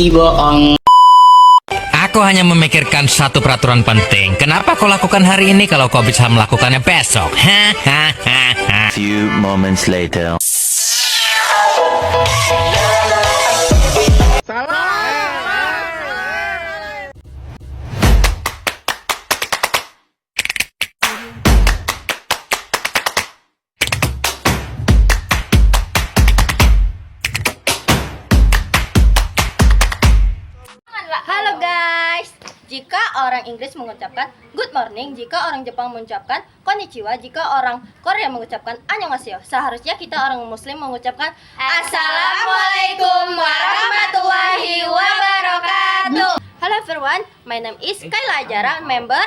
bohong. Aku hanya memikirkan satu peraturan penting. Kenapa kau lakukan hari ini kalau kau bisa melakukannya besok? Few moments later. Halo guys, jika orang Inggris mengucapkan good morning, jika orang Jepang mengucapkan konnichiwa, jika orang Korea mengucapkan annyeonghaseyo, seharusnya kita orang Muslim mengucapkan Assalamualaikum warahmatullahi wabarakatuh. Hello everyone, my name is Kayla Ajara, member.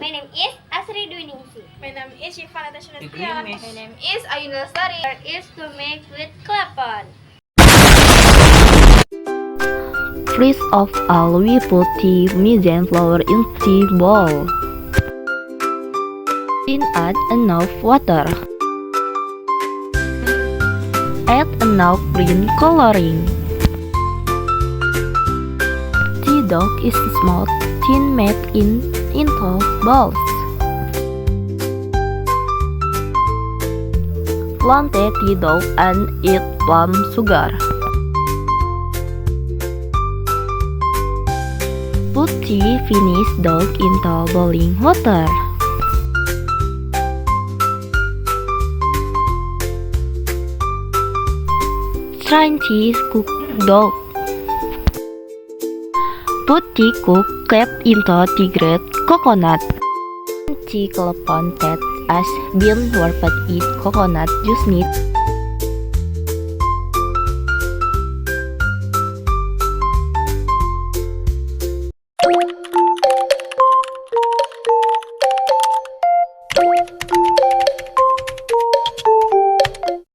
My name is Asri Dwi Ningsi. My name is Shifa Natasha Natia. My name is Ayunda Lestari. Is to make with Klepon. First of all, we put the mizzen flour in the bowl. Then add enough water. Add enough green coloring. The dough is small, thin, made into balls. Blend the dough and add plum sugar. Put the finished dough into boiling water. Strain the cooked dough. Put the cooked crepe into the grated coconut. The klepon that has been warped with coconut juice neat.